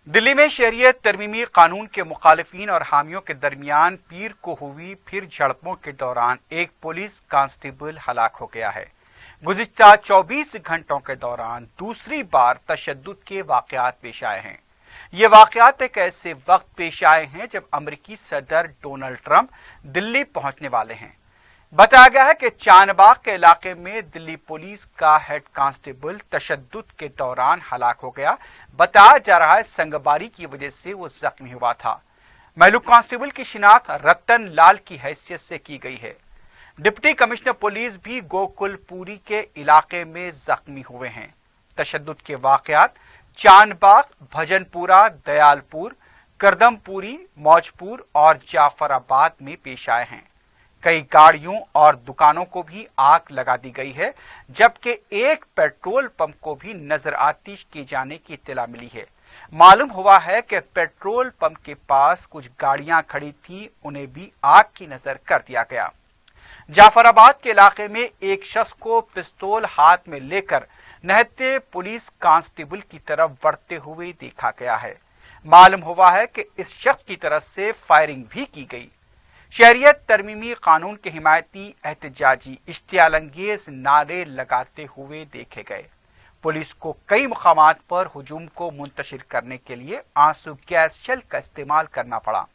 दिल्ली में शहरियत तरमीमी कानून के मुखालिफिन और हामियों के दरमियान पीर को हुई फिर झड़पों के दौरान एक पुलिस कांस्टेबल हलाक हो गया है। गुज़िश्ता 24 घंटों के दौरान दूसरी बार तशद्दुद के वाक़यात पेश आए हैं। ये वाक़यात एक ऐसे वक्त पेश आए हैं जब अमरीकी सदर डोनाल्ड ट्रंप दिल्ली पहुंचने वाले हैं। बताया गया है कि चांदबाग के इलाके में दिल्ली पुलिस का हेड कांस्टेबल तशद्दुद के दौरान हलाक हो गया। बताया जा रहा है संगबारी की वजह से वो जख्मी हुआ था। महलूक कांस्टेबल की शिनाख्त रतन लाल की हैसियत से की गई है। डिप्टी कमिश्नर पुलिस भी गोकुलपुरी के इलाके में जख्मी हुए हैं। तशद्दुद के वाक़यात चांदबाग, भजनपुरा, दयालपुर, करदमपुरी, मौजपुर और जाफराबाद में पेश आए हैं। कई गाड़ियों और दुकानों को भी आग लगा दी गई है, जबकि एक पेट्रोल पंप को भी नजर आतिश किए जाने की इत्तला मिली है। मालूम हुआ है कि पेट्रोल पंप के पास कुछ गाड़ियां खड़ी थी, उन्हें भी आग की नजर कर दिया गया। जाफराबाद के इलाके में एक शख्स को पिस्तौल हाथ में लेकर नहते पुलिस कांस्टेबल की तरफ बढ़ते हुए देखा गया है। मालूम हुआ है कि इस शख्स की तरफ से फायरिंग भी की गई। शहरियत तरमीमी कानून के हिमायती एहतजाजी इश्तियालंगेज नारे लगाते हुए देखे गए। पुलिस को कई मुकामात पर हुजूम को मुंतशिर करने के लिए आंसू गैस शेल का इस्तेमाल करना पड़ा।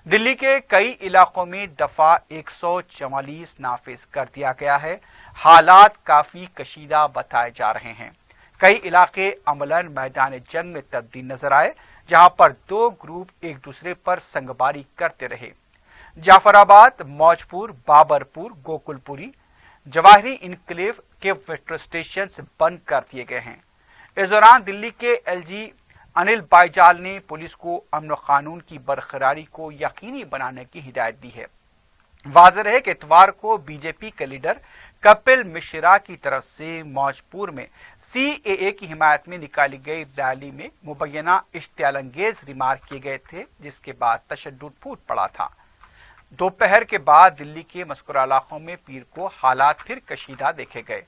दिल्ली के कई इलाकों में दफा 144 नाफिज कर दिया गया है। हालात काफी कशीदा बताए जा रहे हैं। कई इलाके अमलन मैदान जंग में तब्दील नजर आए, जहां पर दो ग्रुप एक दूसरे पर संगबारी करते रहे। जाफराबाद, मौजपुर, बाबरपुर, गोकुलपुरी, जवाहरी इनक्लेव के मेट्रो स्टेशन बंद कर दिए गए हैं। इस दौरान दिल्ली के एलजी अनिल बाईजाल ने पुलिस को अमन व कानून की बरकरारी को यकीनी बनाने की हिदायत दी है। वाज़ेह है कि इतवार को बीजेपी के लीडर कपिल मिश्रा की तरफ से मौजपुर में सीएए की हिमायत में निकाली गई रैली में मुबैना इश्तियालंगेज रिमार्क किए गए थे, जिसके बाद तशद्दुद फूट पड़ा था। दोपहर के बाद दिल्ली के मज़कूरा इलाकों में पीर को हालात फिर कशीदा देखे गए।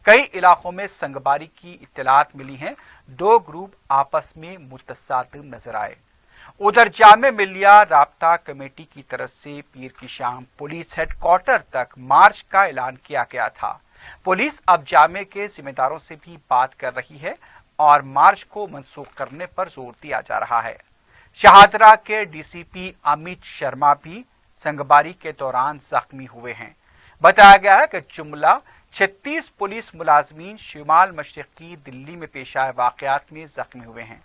कई इलाकों में संगबारी की इत्तलात मिली हैं। दो ग्रुप आपस में मुतसादिम नजर आए। उधर जामे मिलिया राब्ता कमेटी की तरफ से पीर की शाम पुलिस हेडक्वार्टर तक मार्च का ऐलान किया गया था। पुलिस अब जामे के जिम्मेदारों से भी बात कर रही है और मार्च को मनसूख करने पर जोर दिया जा रहा है। शाहदरा के डीसीपी अमित शर्मा भी संगबारी के दौरान जख्मी हुए हैं। बताया गया है कि जुमला 36 पुलिस मुलाजमीन शिमाल मशरिकी दिल्ली में पेश आए वाकयात में जख्मी हुए हैं।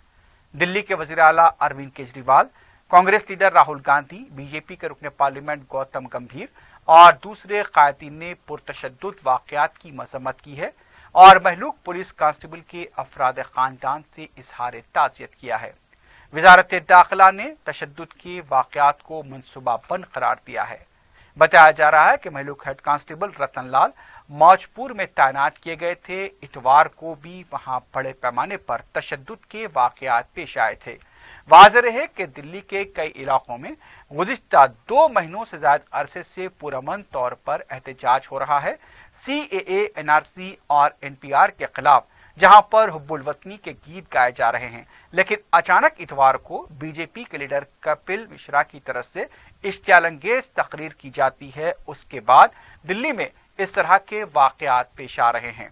दिल्ली के वजीर आला अरविंद केजरीवाल, कांग्रेस लीडर राहुल गांधी, बीजेपी के रुकने पार्लियामेंट गौतम गंभीर और दूसरे कायदीन ने पुरतशद्दुद वाकयात की मजम्मत की है और महलूक पुलिस कांस्टेबल के अफराद खानदान से इजहार ताज़ियत किया है। वजारत दाखिला ने तशद्दुद के वाकयात को मनसूबा बंद करार दिया है। बताया जा रहा है कि महलूक हेड कांस्टेबल रतन लाल मौजपुर में तैनात किए गए थे। इतवार को भी वहां बड़े पैमाने पर तशद्दुद के वाकयात पेश आए थे। वाज़ेह है कि दिल्ली के कई इलाकों में गुज़िश्ता 2 महीनों से ज्यादा अरसे से पुरअमन तौर पर एहतजाज हो रहा है। सीएए, एनआरसी और एनपीआर के खिलाफ, जहां पर हुब्बुल वतनी के गीत गाए जा रहे हैं, लेकिन अचानक इतवार को बीजेपी के लीडर कपिल मिश्रा की तरफ से इश्तियालंगेज तकरीर की जाती है। उसके बाद दिल्ली में इस तरह के वाकयात पेश आ रहे हैं।